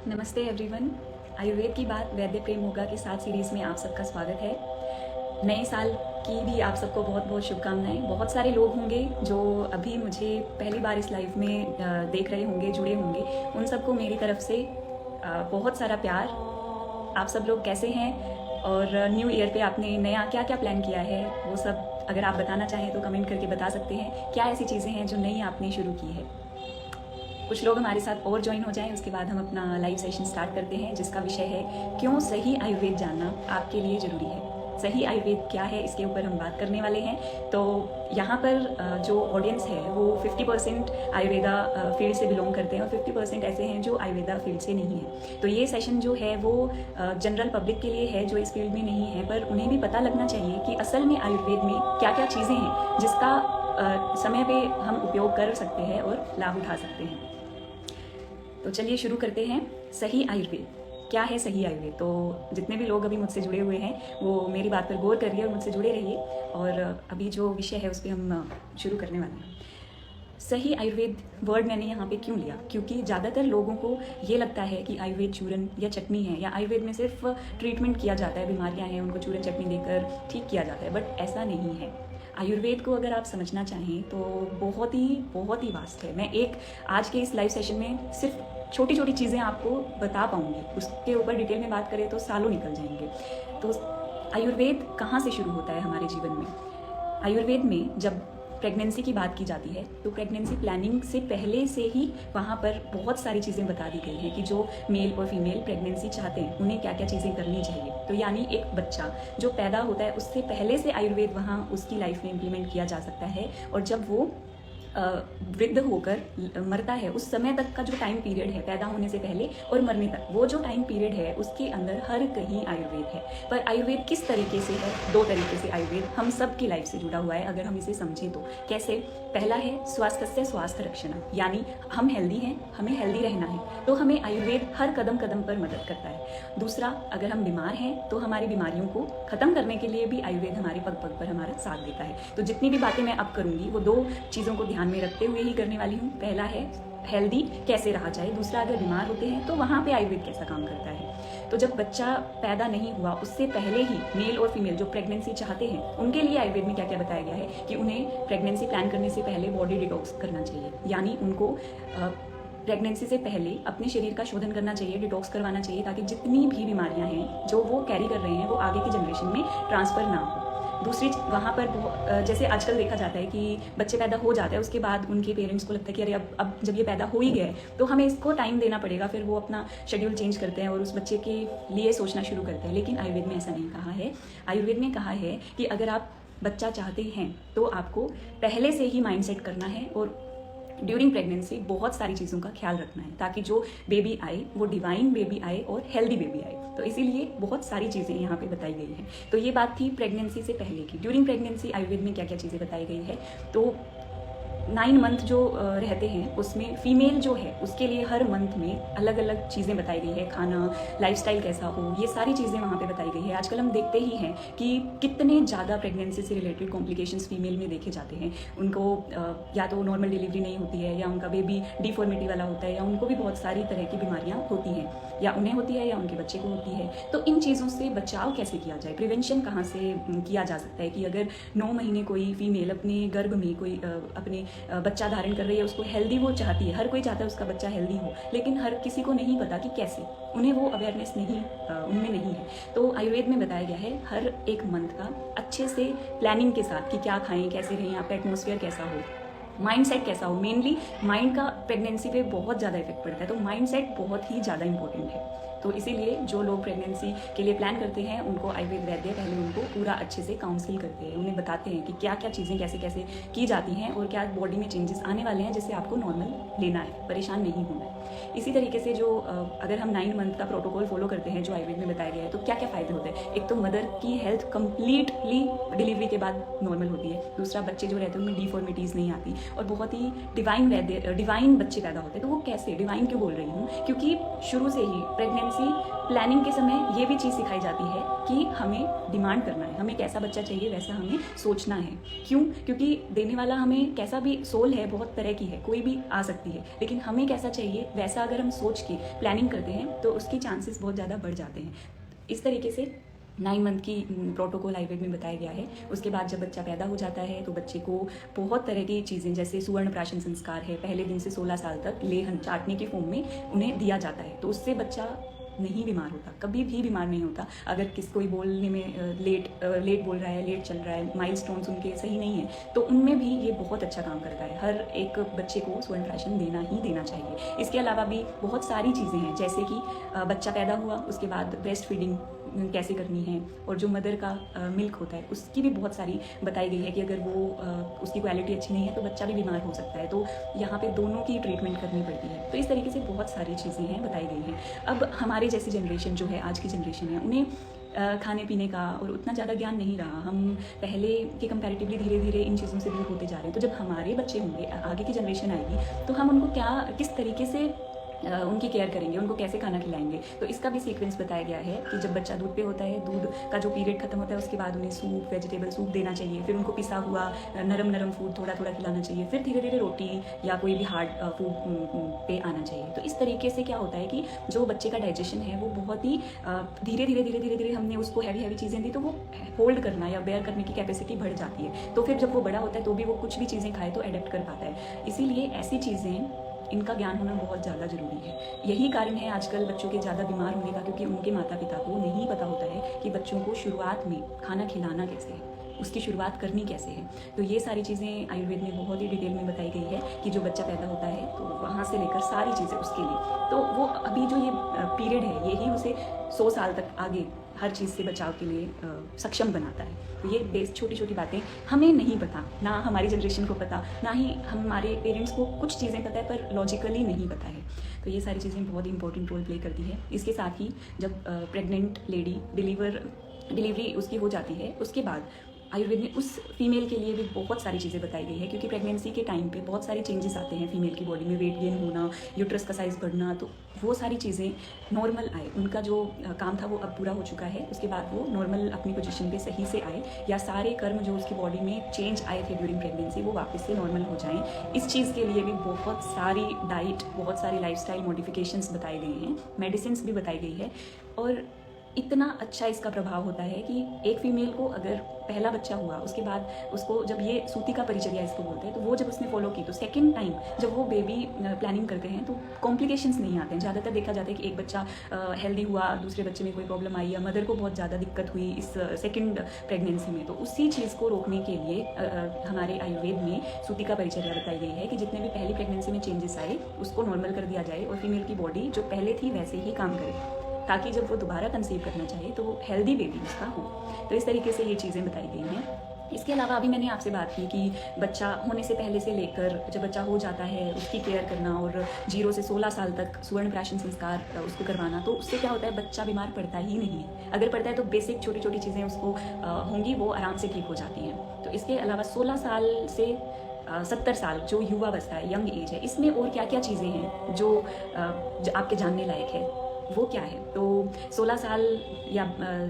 नमस्ते एवरीवन। आयुर्वेद की बात वैद्य प्रेम होगा के साथ सीरीज़ में आप सबका स्वागत है। नए साल की भी आप सबको बहुत बहुत शुभकामनाएं। बहुत सारे लोग होंगे जो अभी मुझे पहली बार इस लाइव में देख रहे होंगे, जुड़े होंगे। उन सबको मेरी तरफ से बहुत सारा प्यार। आप सब लोग कैसे हैं और न्यू ईयर पे आपने नया क्या क्या प्लान किया है, वो सब अगर आप बताना चाहें तो कमेंट करके बता सकते हैं। क्या ऐसी चीज़ें हैं जो नई आपने शुरू की है। कुछ लोग हमारे साथ और ज्वाइन हो जाएं, उसके बाद हम अपना लाइव सेशन स्टार्ट करते हैं जिसका विषय है क्यों सही आयुर्वेद जानना आपके लिए ज़रूरी है। सही आयुर्वेद क्या है, इसके ऊपर हम बात करने वाले हैं। तो यहाँ पर जो ऑडियंस है वो 50% आयुर्वेदा फील्ड से बिलोंग करते हैं और 50% ऐसे हैं जो आयुर्वेदा फील्ड से नहीं है। तो ये सेशन जो है वो जनरल पब्लिक के लिए है जो इस फील्ड में नहीं है, पर उन्हें भी पता लगना चाहिए कि असल में आयुर्वेद में क्या क्या चीज़ें हैं जिसका समय पे हम उपयोग कर सकते हैं और लाभ उठा सकते हैं। तो चलिए शुरू करते हैं। सही आयुर्वेद क्या है? सही आयुर्वेद, तो जितने भी लोग अभी मुझसे जुड़े हुए हैं वो मेरी बात पर गौर करिए और मुझसे जुड़े रहिए। और अभी जो विषय है उस पर हम शुरू करने वाले हैं। सही आयुर्वेद वर्ड मैंने यहाँ पे क्यों लिया? क्योंकि ज़्यादातर लोगों को ये लगता है कि आयुर्वेद चूरन या चटनी है, या आयुर्वेद में सिर्फ ट्रीटमेंट किया जाता है, बीमारियाँ हैं उनको चूरन चटनी देकर ठीक किया जाता है, बट ऐसा नहीं है। आयुर्वेद को अगर आप समझना चाहें तो बहुत ही वास्ट है। मैं एक आज के इस लाइव सेशन में सिर्फ छोटी छोटी चीज़ें आपको बता पाऊंगी, उसके ऊपर डिटेल में बात करें तो सालों निकल जाएंगे। तो आयुर्वेद कहाँ से शुरू होता है हमारे जीवन में? आयुर्वेद में जब प्रेगनेंसी की बात की जाती है तो प्रेगनेंसी प्लानिंग से पहले से ही वहाँ पर बहुत सारी चीज़ें बता दी गई हैं कि जो मेल और फीमेल प्रेगनेंसी चाहते हैं उन्हें क्या क्या चीज़ें करनी चाहिए। तो यानी एक बच्चा जो पैदा होता है उससे पहले से आयुर्वेद वहाँ उसकी लाइफ में इम्प्लीमेंट किया जा सकता है, और जब वो वृद्ध होकर मरता है उस समय तक का जो टाइम पीरियड है, पैदा होने से पहले और मरने तक, वो जो टाइम पीरियड है उसके अंदर हर कहीं आयुर्वेद है। पर आयुर्वेद किस तरीके से है? दो तरीके से आयुर्वेद हम सब की लाइफ से जुड़ा हुआ है अगर हम इसे समझें तो। कैसे? पहला है स्वास्थ्य से स्वास्थ्य रक्षण, यानी हम हेल्दी हैं, हमें हेल्दी रहना है तो हमें आयुर्वेद हर कदम कदम पर मदद करता है। दूसरा, अगर हम बीमार हैं तो हमारी बीमारियों को खत्म करने के लिए भी आयुर्वेद हमारे पग पग पर हमारा साथ देता है। तो जितनी भी बातें मैं अब करूँगी वो दो चीज़ों को ध्यान में रखते हुए ही करने वाली हूँ। पहला है हेल्दी कैसे रहा जाए, दूसरा अगर बीमार होते हैं तो वहाँ पे आयुर्वेद कैसा काम करता है। तो जब बच्चा पैदा नहीं हुआ उससे पहले ही मेल और फीमेल जो प्रेगनेंसी चाहते हैं उनके लिए आयुर्वेद में क्या क्या बताया गया है कि उन्हें प्रेगनेंसी प्लान करने से पहले बॉडी डिटॉक्स करना चाहिए, यानी उनको प्रेगनेंसी से पहले अपने शरीर का शोधन करना चाहिए, डिटॉक्स करवाना चाहिए, ताकि जितनी भी बीमारियां हैं जो वो कैरी कर रहे हैं वो आगे की जनरेशन में ट्रांसफ़र ना हो। दूसरी वहाँ पर जैसे आजकल देखा जाता है कि बच्चे पैदा हो जाते हैं उसके बाद उनके पेरेंट्स को लगता है कि अरे अब जब ये पैदा हो ही गया है तो हमें इसको टाइम देना पड़ेगा, फिर वो अपना शेड्यूल चेंज करते हैं और उस बच्चे के लिए सोचना शुरू करते हैं। लेकिन आयुर्वेद में ऐसा नहीं कहा है। आयुर्वेद ने कहा है कि अगर आप बच्चा चाहते हैं तो आपको पहले से ही माइंड सेट करना है और ड्यूरिंग प्रेगनेंसी बहुत सारी चीज़ों का ख्याल रखना है ताकि जो बेबी आए वो डिवाइन बेबी आए और हेल्दी बेबी आए। तो इसीलिए बहुत सारी चीज़ें यहाँ पे बताई गई हैं। तो ये बात थी प्रेगनेंसी से पहले की। ड्यूरिंग प्रेगनेंसी आयुर्वेद में क्या क्या चीज़ें बताई गई है, तो 9 मंथ जो रहते हैं उसमें फीमेल जो है उसके लिए हर मंथ में अलग अलग चीज़ें बताई गई है। खाना, लाइफस्टाइल कैसा हो, ये सारी चीज़ें वहाँ पे बताई गई है। आजकल हम देखते ही हैं कि कितने ज़्यादा प्रेगनेंसी से रिलेटेड कॉम्प्लिकेशंस फीमेल में देखे जाते हैं। उनको या तो नॉर्मल डिलीवरी नहीं होती है, या उनका बेबी डिफॉर्मिटी वाला होता है, या उनको भी बहुत सारी तरह की बीमारियाँ होती हैं, या उन्हें होती है या उनके बच्चे को होती है। तो इन चीज़ों से बचाव कैसे किया जाए, प्रिवेंशन कहाँ से किया जा सकता है कि अगर 9 महीने कोई फीमेल अपने गर्भ में कोई अपने बच्चा धारण कर रही है, उसको हेल्दी वो चाहती है, हर कोई चाहता है उसका बच्चा हेल्दी हो, लेकिन हर किसी को नहीं पता कि कैसे, उन्हें वो अवेयरनेस नहीं उनमें नहीं है। तो आयुर्वेद में बताया गया है हर एक मंथ का अच्छे से प्लानिंग के साथ कि क्या खाएं, कैसे रहें, आपका एटमॉस्फेयर कैसा हो, माइंड सेट कैसा हो। मेनली माइंड का प्रेगनेंसी पे बहुत ज़्यादा इफेक्ट पड़ता है, तो माइंड सेट बहुत ही ज़्यादा इंपॉर्टेंट है। तो इसीलिए जो लोग प्रेगनेंसी के लिए प्लान करते हैं उनको आयुर्वेद वैद्य पहले उनको पूरा अच्छे से काउंसिल करते हैं, उन्हें बताते हैं कि क्या क्या चीज़ें कैसे कैसे की जाती हैं और क्या बॉडी में चेंजेस आने वाले हैं जिससे आपको नॉर्मल लेना है, परेशान नहीं होना है। इसी तरीके से जो अगर हम 9 मंथ का प्रोटोकॉल फॉलो करते हैं जो आयुर्वेद में बताया गया है तो क्या क्या फ़ायदे होते हैं। एक तो मदर की हेल्थ कम्प्लीटली डिलीवरी के बाद नॉर्मल होती है। दूसरा, बच्चे जो रहते हैं उनमें डिफॉर्मिटीज़ नहीं आती। और बहुत ही डिवाइन बच्चे पैदा होते हैं। तो वो कैसे डिवाइन क्यों बोल रही हूँ, क्योंकि शुरू से ही प्रेगनेंसी प्लानिंग के समय ये भी चीज़ सिखाई जाती है कि हमें डिमांड करना है, हमें कैसा बच्चा चाहिए वैसा हमें सोचना है। क्यों? क्योंकि देने वाला हमें कैसा भी सोल है, बहुत तरह की है, कोई भी आ सकती है, लेकिन हमें कैसा चाहिए वैसा अगर हम सोच के प्लानिंग करते हैं तो उसकी चांसेस बहुत ज़्यादा बढ़ जाते हैं। इस तरीके से 9 मंथ की प्रोटोकॉल आयुर्वेद में बताया गया है। उसके बाद जब बच्चा पैदा हो जाता है तो बच्चे को बहुत तरह की चीज़ें, जैसे सुवर्ण प्राशन संस्कार है, पहले दिन से 16 साल तक लेहन चाटने की फॉर्म में उन्हें दिया जाता है। तो उससे बच्चा नहीं बीमार होता, कभी भी बीमार नहीं होता। अगर कोई बोलने में लेट बोल रहा है, लेट चल रहा है, माइलस्टोन्स उनके सही नहीं है, तो उनमें भी ये बहुत अच्छा काम करता है। हर एक बच्चे को स्वर्ण प्राशन देना ही देना चाहिए। इसके अलावा भी बहुत सारी चीज़ें हैं, जैसे कि बच्चा पैदा हुआ उसके बाद ब्रेस्ट फीडिंग कैसे करनी है, और जो मदर का मिल्क होता है उसकी भी बहुत सारी बताई गई है कि अगर वो उसकी क्वालिटी अच्छी नहीं है तो बच्चा भी बीमार हो सकता है। तो यहाँ पे दोनों की ट्रीटमेंट करनी पड़ती है। तो इस तरीके से बहुत सारी चीज़ें हैं बताई गई हैं। अब हमारे जैसी जनरेशन जो है, आज की जनरेशन है, उन्हें खाने पीने का और उतना ज़्यादा ज्ञान नहीं रहा। हम पहले के कंपैरेटिवली धीरे धीरे इन चीज़ों से दूर होते जा रहे हैं। तो जब हमारे बच्चे होंगे, आगे की जनरेशन आएगी, तो हम उनको किस तरीके से उनकी केयर करेंगे, उनको कैसे खाना खिलाएंगे। तो इसका भी सीक्वेंस बताया गया है कि जब बच्चा दूध पे होता है, दूध का जो पीरियड खत्म होता है उसके बाद उन्हें सूप, वेजिटेबल सूप देना चाहिए। फिर उनको पिसा हुआ नरम फूड थोड़ा थोड़ा खिलाना चाहिए। फिर धीरे धीरे रोटी या कोई भी हार्ड फूड पे आना चाहिए। तो इस तरीके से क्या होता है कि जो बच्चे का डाइजेशन है वो बहुत ही धीरे धीरे हमने उसको हैवी चीज़ें दी तो वो होल्ड करना या बेयर करने की कैपेसिटी बढ़ जाती है। तो फिर जब वो बड़ा होता है तो भी वो कुछ भी चीज़ें खाए तो अडेप्ट कर पाता है। इसीलिए ऐसी चीज़ें, इनका ज्ञान होना बहुत ज़्यादा ज़रूरी है। यही कारण है आजकल बच्चों के ज़्यादा बीमार होने का, क्योंकि उनके माता पिता को नहीं पता होता है कि बच्चों को शुरुआत में खाना खिलाना कैसे है, उसकी शुरुआत करनी कैसे है। तो ये सारी चीज़ें आयुर्वेद में बहुत ही डिटेल में बताई गई है कि जो बच्चा पैदा होता है तो वहाँ से लेकर सारी चीज़ें उसके लिए, तो वो अभी जो ये पीरियड है यही उसे 100 साल तक आगे हर चीज़ से बचाव के लिए सक्षम बनाता है। तो ये बेस छोटी छोटी बातें हमें नहीं पता, ना हमारी जनरेशन को पता, ना ही हमारे पेरेंट्स को कुछ चीज़ें पता है पर लॉजिकली नहीं पता है। तो ये सारी चीज़ें बहुत इंपॉर्टेंट रोल प्ले करती है। इसके साथ ही जब प्रेग्नेंट लेडी डिलीवरी उसकी हो जाती है, उसके बाद आयुर्वेद में उस फीमेल के लिए भी बहुत सारी चीज़ें बताई गई है, क्योंकि प्रेगनेंसी के टाइम पे बहुत सारे चेंजेस आते हैं फीमेल की बॉडी में, वेट गेन होना, यूट्रस का साइज़ बढ़ना। तो वो सारी चीज़ें नॉर्मल आए, उनका जो काम था वो अब पूरा हो चुका है। उसके बाद वो नॉर्मल अपनी पोजीशन पे सही से आए, या सारे कर्म जो उसकी बॉडी में चेंज आए थे ड्यूरिंग प्रेगनेंसी वो वापस से नॉर्मल हो जाएं। इस चीज़ के लिए भी बहुत सारी डाइट, बहुत सारी लाइफस्टाइल मॉडिफिकेशंस बताए गए हैं, मेडिसिन भी बताई गई है। और इतना अच्छा इसका प्रभाव होता है कि एक फीमेल को अगर पहला बच्चा हुआ, उसके बाद उसको जब ये सूती का परिचर्या इसको बोलते हैं, तो वो जब उसने फॉलो की तो सेकंड टाइम जब वो बेबी प्लानिंग करते हैं तो कॉम्प्लिकेशंस नहीं आते हैं। ज़्यादातर देखा जाता है कि एक बच्चा हेल्दी हुआ, दूसरे बच्चे में कोई प्रॉब्लम आई या मदर को बहुत ज़्यादा दिक्कत हुई इस सेकेंड प्रेगनेंसी में। तो उसी चीज़ को रोकने के लिए हमारे आयुर्वेद में सूती का परिचर्या बताई गई है कि जितने भी पहली प्रेगनेंसी में चेंजेस आए उसको नॉर्मल कर दिया जाए और फीमेल की बॉडी जो पहले थी वैसे ही काम करे, ताकि जब वो दोबारा कंसीव करना चाहे तो वो हेल्दी बेबी उसका हो। तो इस तरीके से ये चीज़ें बताई गई हैं। इसके अलावा अभी मैंने आपसे बात की कि बच्चा होने से पहले से लेकर जब बच्चा हो जाता है उसकी केयर करना, और 0 से 16 साल तक सुवर्ण प्राशन संस्कार उसको करवाना। तो उससे क्या होता है, बच्चा बीमार पड़ता ही नहीं है। अगर पड़ता है तो बेसिक छोटी छोटी चीज़ें उसको होंगी, वो आराम से ठीक हो जाती हैं। तो इसके अलावा 16 साल से 70 साल जो युवा अवस्था है, यंग एज है, इसमें और क्या क्या चीज़ें हैं जो आपके जानने लायक है, वो क्या है। तो 16 साल या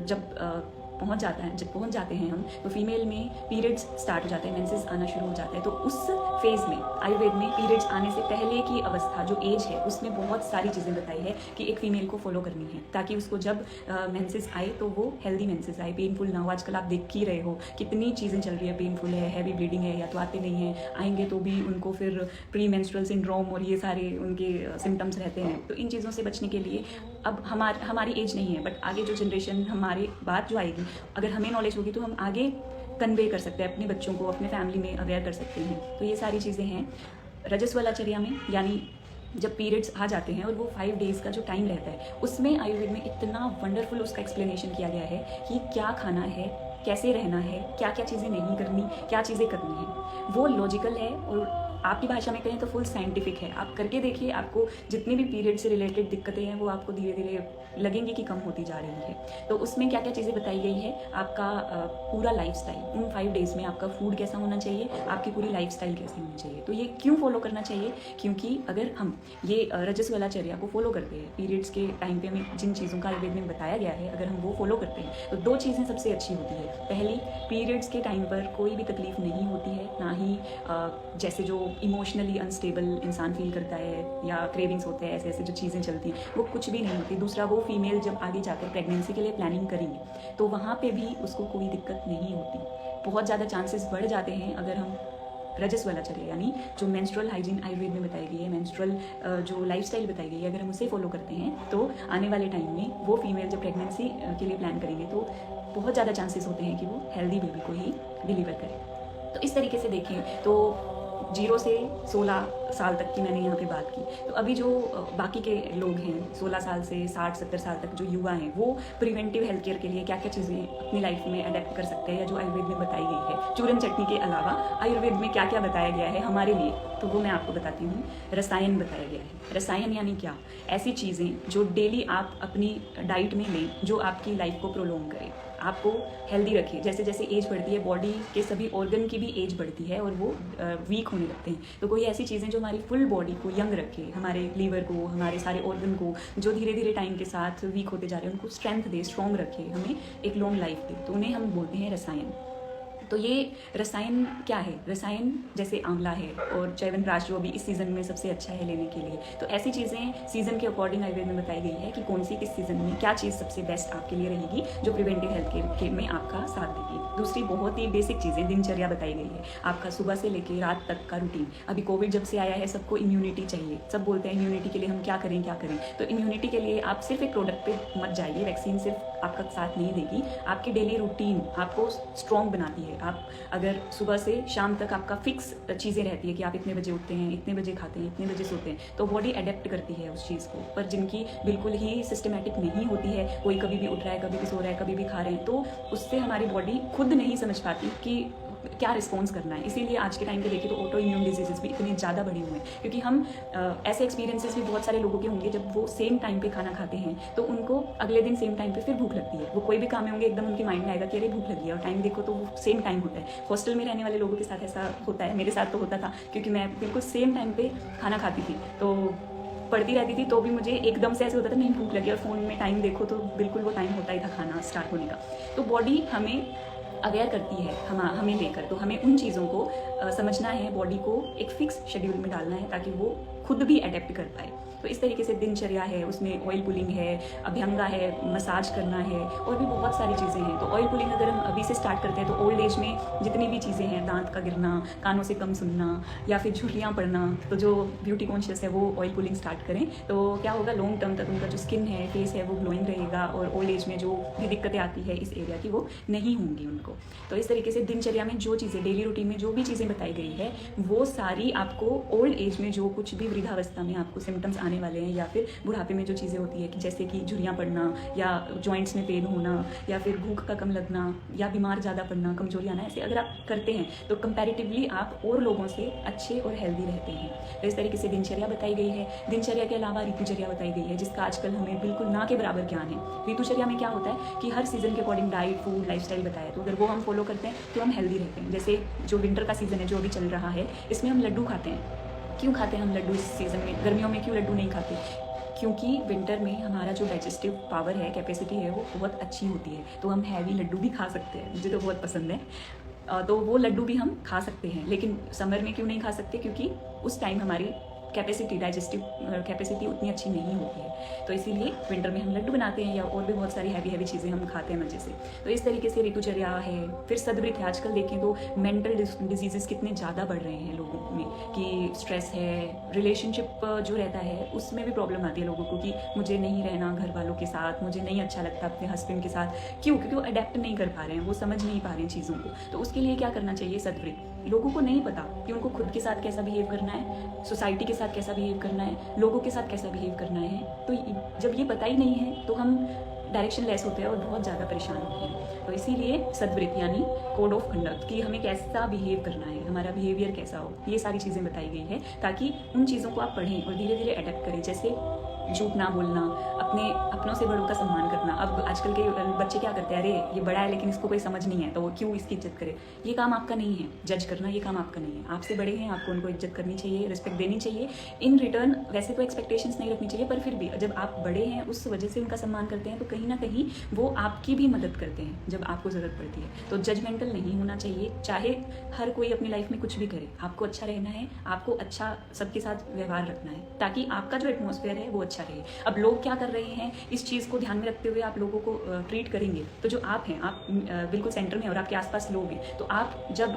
जब पहुंच जाते हैं हम, तो फीमेल में पीरियड्स स्टार्ट हो जाते हैं, मेंसेस आना शुरू हो जाते हैं। तो उस फेज़ में आयुर्वेद में पीरियड्स आने से पहले की अवस्था जो एज है उसमें बहुत सारी चीज़ें बताई है कि एक फीमेल को फॉलो करनी है, ताकि उसको जब मेंसेस आए तो वो हेल्दी मेंसेस आए, पेनफुल ना हो। आजकल आप देख ही रहे हो कितनी चीज़ें चल रही है, पेनफुल है, हैवी ब्लीडिंग है, या तो आते नहीं हैं, आएंगे तो भी उनको फिर प्री मेंस्ट्रुअल सिंड्रोम और ये सारे उनके सिम्टम्स रहते हैं। तो इन चीज़ों से बचने के लिए अब हमारी एज नहीं है, बट आगे जो जनरेशन हमारे बाद जो आएगी, अगर हमें नॉलेज होगी तो हम आगे कन्वे कर सकते हैं अपने बच्चों को, अपने फैमिली में अवेयर कर सकते हैं। तो ये सारी चीज़ें हैं रजस्वलाचर्या में, यानी जब पीरियड्स आ जाते हैं और वो 5 डेज़ का जो टाइम रहता है, उसमें आयुर्वेद में इतना वंडरफुल उसका एक्सप्लेनेशन किया गया है कि क्या खाना है, कैसे रहना है, क्या क्या चीज़ें नहीं करनी, क्या चीज़ें करनी है। वो लॉजिकल है और आपकी भाषा में कहें तो फुल साइंटिफिक है। आप करके देखिए, आपको जितनी भी पीरियड से रिलेटेड दिक्कतें हैं वो आपको धीरे धीरे लगेंगी कि कम होती जा रही है। तो उसमें क्या क्या चीज़ें बताई गई है, आपका पूरा लाइफस्टाइल, उन 5 डेज़ में आपका फूड कैसा होना चाहिए, आपकी पूरी लाइफस्टाइल कैसी होनी चाहिए। तो ये क्यों फॉलो करना चाहिए, क्योंकि अगर हम ये रजस्वलाचर्या को फॉलो करते हैं, पीरियड्स के टाइम पे हमें जिन चीज़ों का आयुर्वेद में बताया गया है, अगर हम वो फॉलो करते हैं तो 2 चीज़ें सबसे अच्छी होती है। पहली, पीरियड्स के टाइम पर कोई भी तकलीफ नहीं होती है, ना ही जैसे जो इमोशनली अनस्टेबल इंसान फील करता है या क्रेविंग्स होते हैं, ऐसे ऐसे जो चीज़ें चलती हैं वो कुछ भी नहीं होती। दूसरा, वो फीमेल जब आगे जाकर प्रेगनेंसी के लिए प्लानिंग करेंगे तो वहाँ पे भी उसको कोई दिक्कत नहीं होती। बहुत ज़्यादा चांसेस बढ़ जाते हैं अगर हम रजस्वलाचर्या यानी जो मेंस्ट्रुअल हाइजीन आयुर्वेद में बताई गई है, मेंस्ट्रुअल जो लाइफस्टाइल बताई गई है, अगर हम उसे फॉलो करते हैं तो आने वाले टाइम में वो फीमेल जब प्रेगनेंसी के लिए प्लान करेंगे तो बहुत ज़्यादा चांसेस होते हैं कि वो हेल्दी बेबी को ही डिलीवर करें। तो इस तरीके से देखें तो 0 से 16 साल तक की मैंने यहाँ पे बात की। तो अभी जो बाकी के लोग हैं 16 साल से 60-70 साल तक जो युवा हैं, वो प्रिवेंटिव हेल्थ केयर के लिए क्या क्या चीज़ें अपनी लाइफ में अडेप्ट कर सकते हैं, या जो आयुर्वेद में बताई गई है चूरन चटनी के अलावा आयुर्वेद में क्या क्या बताया गया है हमारे लिए, तो वो मैं आपको बताती हूँ। रसायन बताया गया है। रसायन यानी क्या, ऐसी चीज़ें जो डेली आप अपनी डाइट में लें जो आपकी लाइफ को प्रोलॉन्ग करें, आपको हेल्दी रखे। जैसे जैसे एज बढ़ती है बॉडी के सभी ऑर्गन की भी एज बढ़ती है और वो वीक होने लगते हैं। तो कोई ऐसी चीज़ें जो हमारी फुल बॉडी को यंग रखे, हमारे लीवर को, हमारे सारे ऑर्गन को जो धीरे धीरे टाइम के साथ वीक होते जा रहे हैं उनको स्ट्रेंथ दे, स्ट्रॉन्ग रखे, हमें एक लॉन्ग लाइफ दे, तो उन्हें हम बोलते हैं रसायन। तो ये रसायन क्या है, रसायन जैसे आंवला है और च्यवनप्राश जो अभी इस सीज़न में सबसे अच्छा है लेने के लिए। तो ऐसी चीज़ें सीज़न के अकॉर्डिंग आयुर्वेद में बताई गई है कि कौन सी किस सीज़न में क्या चीज़ सबसे बेस्ट आपके लिए रहेगी जो प्रिवेंटिव हेल्थ केयर में आपका साथ देगी। दूसरी बहुत ही बेसिक चीज़ें, दिनचर्या बताई गई है, आपका सुबह से लेकर रात तक का रूटीन। अभी कोविड जब से आया है सबको इम्यूनिटी चाहिए, सब बोलते हैं इम्यूनिटी के लिए हम क्या करें क्या करें। तो इम्यूनिटी के लिए आप सिर्फ एक प्रोडक्ट पे मत जाइए, वैक्सीन सिर्फ आपका साथ नहीं देगी, आपकी डेली रूटीन आपको स्ट्रॉन्ग बनाती है। आप अगर सुबह से शाम तक आपका फिक्स चीज़ें रहती है कि आप इतने बजे उठते हैं, इतने बजे खाते हैं, इतने बजे सोते हैं, तो बॉडी अडेप्ट करती है उस चीज़ को। पर जिनकी बिल्कुल ही सिस्टमेटिक नहीं होती है, कोई कभी भी उठ रहा है, कभी भी सो रहा है, कभी भी खा रहे हैं, तो उससे हमारी बॉडी खुद नहीं समझ पाती कि क्या रिस्पॉन्स करना है। इसीलिए आज के टाइम पे देखिए तो ऑटो इम्यून डिजीजेस भी इतने ज़्यादा बढ़े हुए हैं, क्योंकि हम ऐसे एक्सपीरियंसेस भी बहुत सारे लोगों के होंगे जब वो सेम टाइम पे खाना खाते हैं तो उनको अगले दिन सेम टाइम पे फिर भूख लगती है। वो कोई भी काम में होंगे एकदम उनके माइंड में आएगा कि अरे भूख लगी है, और टाइम देखो तो वो सेम टाइम होता है। हॉस्टल में रहने वाले लोगों के साथ ऐसा होता है, मेरे साथ तो होता था, क्योंकि मैं बिल्कुल सेम टाइम पे खाना खाती थी, तो पढ़ती रहती थी, तो भी मुझे एकदम से ऐसे होता था नहीं भूख लगी, और फ़ोन में टाइम देखो तो बिल्कुल वो टाइम होता ही था खाना स्टार्ट होने का। तो बॉडी हमें अवेयर करती है हमें लेकर, तो हमें उन चीज़ों को समझना है, बॉडी को एक फिक्स शेड्यूल में डालना है ताकि वो खुद भी अडेप्ट कर पाए। तो इस तरीके से दिनचर्या है, उसमें ऑयल पुलिंग है, अभ्यंगा है, मसाज करना है, और भी बहुत सारी चीज़ें हैं। तो ऑयल पुलिंग अगर हम अभी से स्टार्ट करते हैं तो ओल्ड एज में जितनी भी चीज़ें हैं, दांत का गिरना, कानों से कम सुनना या फिर झुर्रियाँ पड़ना, तो जो ब्यूटी कॉन्शियस है वो ऑयल पुलिंग स्टार्ट करें तो क्या होगा, लॉन्ग टर्म तक उनका जो स्किन है, फेस है, वो ग्लोइंग रहेगा, और ओल्ड एज में जो भी दिक्कतें आती है इस एरिया की वो नहीं होंगी उनको। तो इस तरीके से दिनचर्या में जो चीज़ें, डेली रूटीन में जो भी चीज़ें बताई गई है वो सारी आपको ओल्ड एज में जो कुछ भी वृद्धावस्था में आपको सिम्टम्स आने वाले हैं, या फिर बुढ़ापे में जो चीज़ें होती है कि जैसे कि झुर्रियाँ पड़ना, या जॉइंट्स में पेन होना, या फिर भूख का कम लगना, या बीमार ज़्यादा पड़ना, कमजोरी आना, ऐसे अगर आप करते हैं तो कंपैरेटिवली आप और लोगों से अच्छे और हेल्दी रहते हैं। तो इस तरीके से दिनचर्या बताई गई है। दिनचर्या के अलावा ऋतुचर्या बताई गई है, जिसका आजकल हमें बिल्कुल ना के बराबर ज्ञान है। ऋतुचर्या में क्या होता है कि हर सीज़न के अकॉर्डिंग डाइट, फूड, लाइफस्टाइल बताया, तो अगर वो हम फॉलो करते हैं तो हम हेल्दी रहते हैं। जैसे जो विंटर का सीज़न है जो अभी चल रहा है, इसमें हम लड्डू खाते हैं। क्यों खाते हैं हम लड्डू इस सीज़न में? गर्मियों में क्यों लड्डू नहीं खाते? क्योंकि विंटर में हमारा जो डाइजेस्टिव पावर है, कैपेसिटी है, वो बहुत अच्छी होती है, तो हम हैवी लड्डू भी खा सकते हैं। मुझे तो बहुत पसंद है, तो वो लड्डू भी हम खा सकते हैं। लेकिन समर में क्यों नहीं खा सकते? क्योंकि उस टाइम हमारी कैपेसिटी, डाइजेस्टिव कैपेसिटी उतनी अच्छी नहीं होती है, तो इसीलिए विंटर में हम लड्डू बनाते हैं, या और भी बहुत सारी हैवी चीज़ें हम खाते हैं मजे से। तो इस तरीके से ऋतुचर्या है। फिर सद्वृत है। आजकल देखें तो मेंटल डिजीज़ेस कितने ज़्यादा बढ़ रहे हैं लोगों में, कि स्ट्रेस है, रिलेशनशिप जो रहता है उसमें भी प्रॉब्लम आती है लोगों को कि मुझे नहीं रहना घर वालों के साथ, मुझे नहीं अच्छा लगता अपने हस्बैंड के साथ। क्यों? क्योंकि वो अडेप्ट नहीं कर पा रहे हैं, वो समझ नहीं पा रहे हैं चीज़ों को। तो उसके लिए क्या करना चाहिए? सद्वृत। लोगों को नहीं पता कि उनको खुद के साथ कैसा बिहेव करना है, सोसाइटी के साथ कैसा बिहेव करना है, लोगों के साथ कैसा बिहेव करना है। तो जब ये पता ही नहीं है तो हम डायरेक्शन लेस होते हैं और बहुत ज़्यादा परेशान होते हैं। तो इसीलिए सद्वृत्ति यानी कोड ऑफ कंडक्ट कि हमें कैसा बिहेव करना है, हमारा बिहेवियर कैसा हो, ये सारी चीज़ें बताई गई है ताकि उन चीज़ों को आप पढ़ें और धीरे धीरे अडेप्ट करें। जैसे झूठ ना बोलना, अपनों से बड़ों का सम्मान करना। अब आजकल के बच्चे क्या करते हैं, अरे ये बड़ा है लेकिन इसको कोई समझ नहीं है तो वो क्यों इसकी इज्जत करे। ये काम आपका नहीं है, जज करना ये काम आपका नहीं है। आपसे बड़े हैं, आपको उनको इज्जत करनी चाहिए, रिस्पेक्ट देनी चाहिए। इन रिटर्न वैसे तो एक्सपेक्टेशंस नहीं रखनी चाहिए, पर फिर भी जब आप बड़े हैं उस वजह से उनका सम्मान करते हैं तो कहीं ना कहीं वो आपकी भी मदद करते हैं जब आपको ज़रूरत पड़ती है। तो जजमेंटल नहीं होना चाहिए, चाहे हर कोई अपनी लाइफ में कुछ भी करे, आपको अच्छा रहना है, आपको अच्छा सबके साथ व्यवहार रखना है ताकि आपका जो एटमॉस्फेयर है वो अच्छा रहे। अब लोग क्या कर रहे हैं, इस चीज़ को ध्यान में रखते हुए आप लोगों को ट्रीट करेंगे तो जो आप हैं, आप बिल्कुल सेंटर में और आपके आसपास लोग हैं, तो आप जब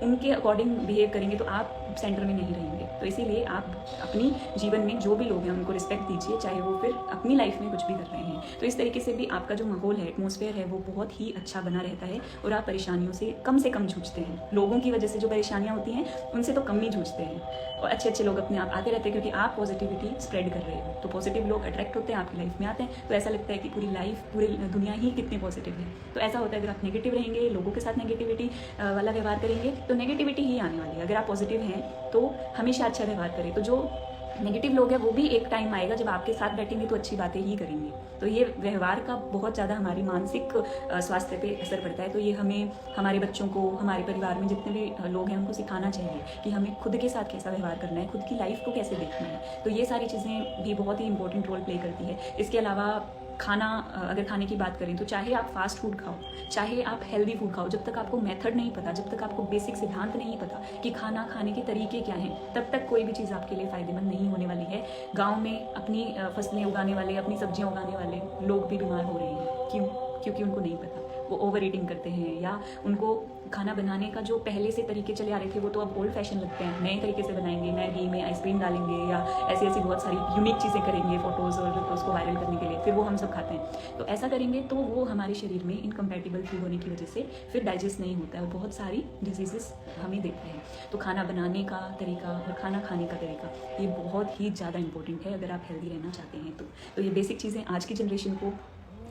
उनके अकॉर्डिंग बिहेव करेंगे तो आप सेंटर में नहीं रहेंगे। तो इसीलिए आप अपनी जीवन में जो भी लोग हैं उनको रिस्पेक्ट दीजिए, चाहे वो फिर अपनी लाइफ में कुछ भी कर रहे हैं। तो इस तरीके से भी आपका जो माहौल है, एटमॉस्फेयर है, वो बहुत ही अच्छा बना रहता है और आप परेशानियों से कम जूझते हैं। लोगों की वजह से जो परेशानियाँ होती हैं उनसे तो कम ही जूझते हैं और अच्छे लोग अपने आप आते रहते हैं क्योंकि आप पॉजिटिविटी स्प्रेड कर रहे हो। तो पॉजिटिव लोग अट्रैक्ट होते हैं, आपकी लाइफ में आते हैं, तो ऐसा लगता है कि पूरी लाइफ, पूरी दुनिया ही कितनी पॉजिटिव है। तो ऐसा होता है अगर आप नेगेटिव रहेंगे, लोगों के साथ नेगेटिविटी वाला व्यवहार करेंगे तो नेगेटिविटी ही आने वाली है। अगर आप पॉजिटिव हैं तो हमेशा अच्छा व्यवहार करें। तो जो नेगेटिव लोग हैं वो भी एक टाइम आएगा जब आपके साथ बैठेंगे तो अच्छी बातें ही करेंगे। तो ये व्यवहार का बहुत ज़्यादा हमारी मानसिक स्वास्थ्य पे असर पड़ता है। तो ये हमें, हमारे बच्चों को, हमारे परिवार में जितने भी लोग हैं उनको सिखाना चाहिए कि हमें खुद के साथ कैसा व्यवहार करना है, खुद की लाइफ को कैसे देखना है। तो ये सारी चीज़ें भी बहुत ही इंपॉर्टेंट रोल प्ले करती है। इसके अलावा खाना, अगर खाने की बात करें तो चाहे आप फास्ट फूड खाओ, चाहे आप हेल्दी फूड खाओ, जब तक आपको मेथड नहीं पता, जब तक आपको बेसिक सिद्धांत नहीं पता कि खाना खाने के तरीके क्या हैं, तब तक कोई भी चीज़ आपके लिए फ़ायदेमंद नहीं होने वाली है। गांव में अपनी फसलें उगाने वाले, अपनी सब्जियां उगाने वाले लोग भी बीमार हो रहे हैं। क्यों? क्योंकि उनको नहीं पता, वो ओवर ईटिंग करते हैं, या उनको खाना बनाने का जो पहले से तरीके चले आ रहे थे वो तो अब ओल्ड फैशन लगते हैं। नए तरीके से बनाएंगे, नए घी में आइसक्रीम डालेंगे या ऐसी बहुत सारी यूनिक चीज़ें करेंगे फ़ोटोज़ और वीडियोज़ को वायरल करने के लिए, फिर वो हम सब खाते हैं। तो ऐसा करेंगे तो वो हमारे शरीर में इनकम्पैटिबल फूड होने की वजह से फिर डाइजेस्ट नहीं होता है और बहुत सारी डिजीज़ेस हमें देते हैं। तो खाना बनाने का तरीका और खाना खाने का तरीका ये बहुत ही ज़्यादा इंपॉर्टेंट है अगर आप हेल्दी रहना चाहते हैं। तो ये बेसिक चीज़ें आज की जनरेशन को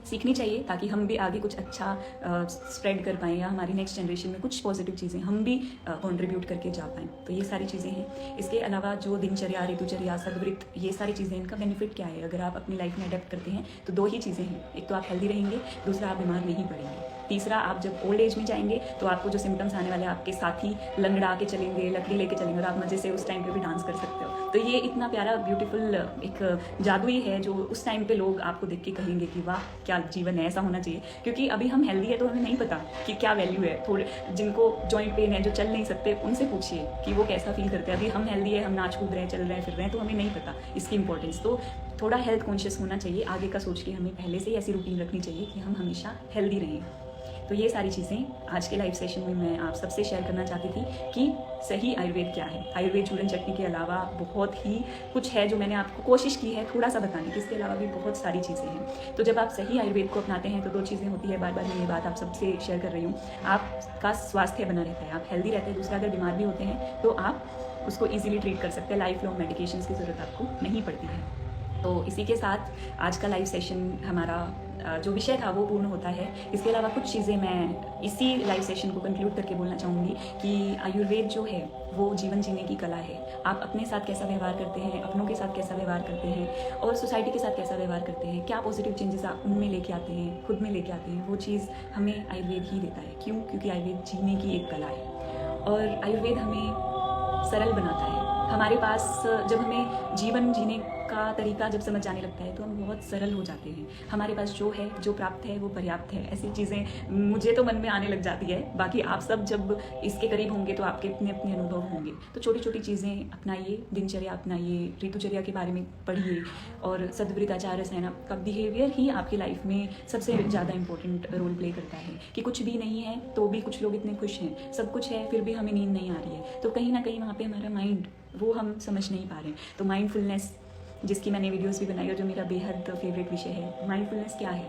सीखनी चाहिए ताकि हम भी आगे कुछ अच्छा स्प्रेड कर पाएँ या हमारी नेक्स्ट जनरेशन में कुछ पॉजिटिव चीज़ें हम भी कंट्रीब्यूट करके जा पाएँ। तो ये सारी चीज़ें हैं। इसके अलावा जो दिनचर्या, ऋतुचर्या, सद्वृत्त, ये सारी चीज़ें, इनका बेनिफिट क्या है अगर आप अपनी लाइफ में अडेप्ट करते हैं? तो दो ही चीज़ें हैं, एक तो आप हेल्दी रहेंगे, दूसरा आप बीमार नहीं पड़ेंगे। तीसरा, आप जब ओल्ड एज में जाएंगे तो आपको जो सिम्टम्स आने वाले हैं, आपके साथी लंगड़ा के चलेंगे, लकड़ी लेके चलेंगे और आप मज़े से उस टाइम पे भी डांस कर सकते हो। तो ये इतना प्यारा ब्यूटीफुल एक जादू ही है जो उस टाइम पे लोग आपको देख के कहेंगे कि वाह क्या जीवन है, ऐसा होना चाहिए। क्योंकि अभी हम हेल्दी है तो हमें नहीं पता कि क्या वैल्यू है। थोड़े जिनको जॉइंट पेन है, जो चल नहीं सकते, उनसे पूछिए कि वो कैसा फील करते हैं। अभी हम हेल्दी है, हम नाच कूद रहे हैं, चल रहे हैं, फिर रहे हैं, तो हमें नहीं पता इसकी इंपॉर्टेंस। तो थोड़ा हेल्थ कॉन्शियस होना चाहिए, आगे का सोच के हमें पहले से ही ऐसी रूटीन रखनी चाहिए कि हम हमेशा हेल्दी रहें। तो ये सारी चीज़ें आज के लाइव सेशन में मैं आप सबसे शेयर करना चाहती थी कि सही आयुर्वेद क्या है। आयुर्वेद चूरन चटनी के अलावा बहुत ही कुछ है जो मैंने आपको कोशिश की है थोड़ा सा बताने की, इसके अलावा भी बहुत सारी चीज़ें हैं। तो जब आप सही आयुर्वेद को अपनाते हैं तो दो चीज़ें होती है, बार बार मैं ये बात आप सबसे शेयर कर रही हूँ, आपका स्वास्थ्य बना रहता है, आप हेल्दी रहते हैं। दूसरा, अगर बीमार भी होते हैं तो आप उसको ईजिली ट्रीट कर सकते हैं, लाइफ लॉन्ग मेडिकेशंस की ज़रूरत आपको नहीं पड़ती है। तो इसी के साथ आज का लाइव सेशन हमारा जो विषय था वो पूर्ण होता है। इसके अलावा कुछ चीज़ें मैं इसी लाइव सेशन को कंक्लूड करके बोलना चाहूँगी कि आयुर्वेद जो है वो जीवन जीने की कला है। आप अपने साथ कैसा व्यवहार करते हैं, अपनों के साथ कैसा व्यवहार करते हैं और सोसाइटी के साथ कैसा व्यवहार करते हैं, क्या पॉजिटिव चेंजेस आप उनमें लेके आते हैं, खुद में लेके आते हैं, वो चीज़ हमें आयुर्वेद ही देता है। क्यों? क्योंकि आयुर्वेद जीने की एक कला है और आयुर्वेद हमें सरल बनाता है। हमारे पास जब हमें जीवन जीने का तरीका जब समझ आने लगता है तो हम बहुत सरल हो जाते हैं। हमारे पास जो है, जो प्राप्त है वो पर्याप्त है, ऐसी चीज़ें मुझे तो मन में आने लग जाती है। बाकी आप सब जब इसके करीब होंगे तो आपके अपने अपने अनुभव होंगे। तो छोटी छोटी चीज़ें अपनाइए, दिनचर्या अपनाइए, ऋतुचर्या के बारे में पढ़िए और सद्वृत्त, आचार, रसायन का बिहेवियर ही आपकी लाइफ में सबसे ज़्यादा इंपॉर्टेंट रोल प्ले करता है। कि कुछ भी नहीं है तो भी कुछ लोग इतने खुश हैं, सब कुछ है फिर भी हमें नींद नहीं आ रही है, तो कहीं ना कहीं वहाँ पर हमारा माइंड, वो हम समझ नहीं पा रहे। तो माइंडफुलनेस, जिसकी मैंने वीडियोस भी बनाई और जो मेरा बेहद फेवरेट विषय है, माइंडफुलनेस क्या है?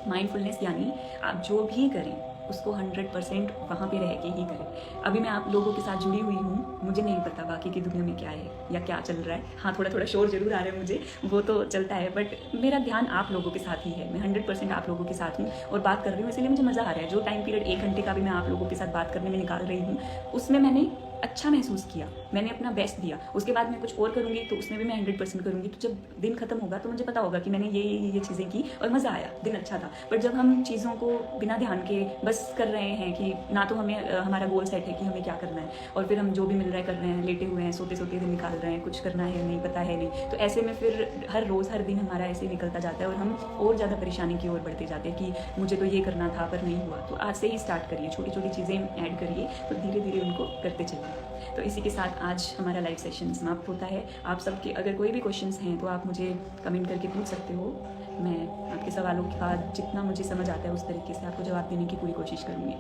माइंडफुलनेस यानी आप जो भी करें उसको 100% वहाँ पे रह के ही करें। अभी मैं आप लोगों के साथ जुड़ी हुई हूँ, मुझे नहीं पता बाकी की दुनिया में क्या है या क्या चल रहा है। हाँ, थोड़ा थोड़ा शोर जरूर आ रहा है मुझे, वो तो चलता है, बट मेरा ध्यान आप लोगों के साथ ही है। मैं 100% आप लोगों के साथ हूँ और बात कर रही हूँ, इसलिए मुझे मज़ा आ रहा है। जो टाइम पीरियड 1 घंटे का भी मैं आप लोगों के साथ बात करने में निकाल रही हूँ, उसमें मैंने अच्छा महसूस किया, मैंने अपना बेस्ट दिया। उसके बाद मैं कुछ और करूँगी तो उसमें भी मैं 100% करूँगी। तो जब दिन खत्म होगा तो मुझे पता होगा कि मैंने ये चीज़ें की और मज़ा आया, दिन अच्छा था। बट जब हम चीज़ों को बिना ध्यान के बस कर रहे हैं कि ना तो हमें हमारा गोल सेट है कि हमें क्या करना है, और फिर हम जो भी मिल रहा है कर रहे हैं, लेटे हुए हैं, सोते सोते दिन निकाल रहे हैं, कुछ करना है नहीं, पता है नहीं, तो ऐसे में फिर हर रोज़ हर दिन हमारा ऐसे निकलता जाता है और हम और ज़्यादा परेशानी की ओर बढ़ते जाते हैं कि मुझे तो ये करना था पर नहीं हुआ। तो आज से ही स्टार्ट करिए, छोटी छोटी चीज़ें ऐड करिए, तो धीरे धीरे उनको करते चलिए। तो इसी के साथ आज हमारा लाइव सेशन समाप्त होता है। आप सबके अगर कोई भी क्वेश्चंस हैं तो आप मुझे कमेंट करके पूछ सकते हो। मैं आपके सवालों के बाद जितना मुझे समझ आता है उस तरीके से आपको जवाब देने की पूरी कोशिश करूँगी।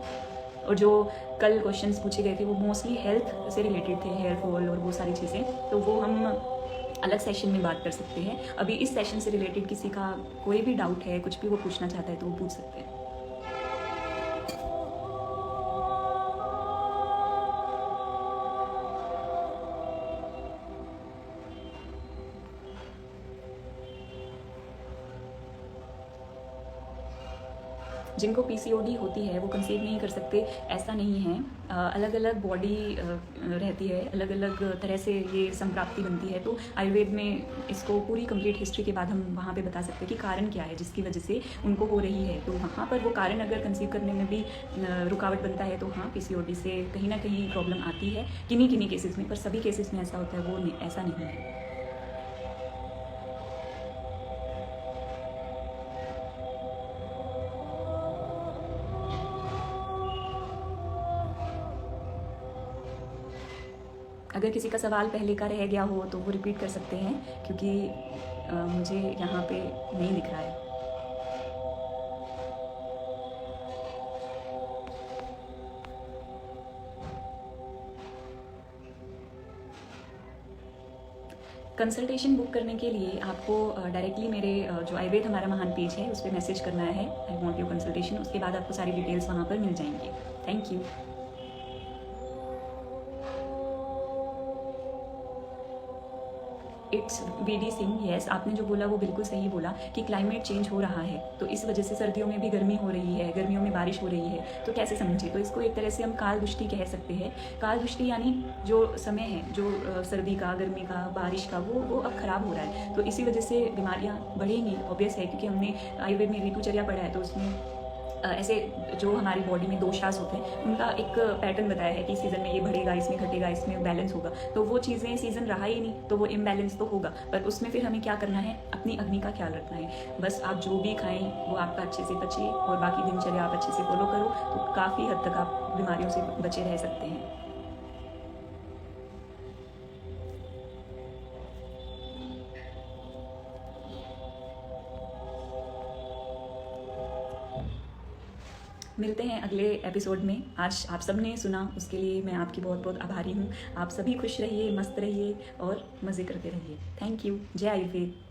और जो कल क्वेश्चंस पूछे गए थे वो मोस्टली हेल्थ से रिलेटेड थे, हेयर फॉल और वो सारी चीज़ें, तो वो हम अलग सेशन में बात कर सकते हैं। अभी इस सेशन से रिलेटेड किसी का कोई भी डाउट है, कुछ भी वो पूछना चाहता है तो वो पूछ सकते हैं। जिनको पीसीओडी होती है वो कंसीव नहीं कर सकते, ऐसा नहीं है। अलग अलग बॉडी रहती है, अलग अलग तरह से ये संप्राप्ति बनती है। तो आयुर्वेद में इसको पूरी कंप्लीट हिस्ट्री के बाद हम वहाँ पे बता सकते हैं कि कारण क्या है जिसकी वजह से उनको हो रही है। तो वहाँ पर वो कारण अगर कंसीव करने में भी रुकावट बनता है तो हाँ, पीसीओडी से कहीं ना कहीं प्रॉब्लम आती है किन्हीं किन्हीं केसेस में, पर सभी केसेस में ऐसा होता है वो ऐसा नहीं है। अगर किसी का सवाल पहले का रह गया हो तो वो रिपीट कर सकते हैं, क्योंकि मुझे यहाँ पे नहीं दिख रहा है। कंसल्टेशन बुक करने के लिए आपको डायरेक्टली मेरे जो आयुर्वेद हमारा महान पेज है उस पर मैसेज करना है, आई वॉन्ट योर कंसल्टेशन। उसके बाद आपको सारी डिटेल्स वहाँ पर मिल जाएंगी। Thank you. It's BD Singh, yes, आपने जो बोला वो बिल्कुल सही बोला कि क्लाइमेट चेंज हो रहा है, तो इस वजह से सर्दियों में भी गर्मी हो रही है, गर्मियों में बारिश हो रही है। तो कैसे समझे, तो इसको एक तरह से हम काल दृष्टि कह सकते हैं। काल दृष्टि यानी जो समय है, जो सर्दी का, गर्मी का, बारिश का, वो अब खराब हो रहा है। तो इसी वजह से बीमारियाँ बढ़ेंगी, ऑब्वियस है, क्योंकि हमने आयुर्वेद में ऋतुचर्या पढ़ा है, तो उसमें ऐसे जो हमारी बॉडी में दोषास होते हैं उनका एक पैटर्न बताया है कि सीज़न में ये बढ़ेगा, इसमें घटेगा, इसमें बैलेंस होगा। तो वो चीज़ें सीज़न रहा ही नहीं तो वो इम्बैलेंस तो होगा, पर उसमें फिर हमें क्या करना है, अपनी अग्नि का ख्याल रखना है। बस आप जो भी खाएं वो आपका अच्छे से पचे और बाकी दिनचर्या आप अच्छे से फॉलो करो, तो काफ़ी हद तक आप बीमारियों से बचे रह सकते हैं। मिलते हैं अगले एपिसोड में। आज आप सब ने सुना उसके लिए मैं आपकी बहुत बहुत आभारी हूँ। आप सभी खुश रहिए, मस्त रहिए और मज़े करते रहिए। Thank you. जय आयुर्वेद।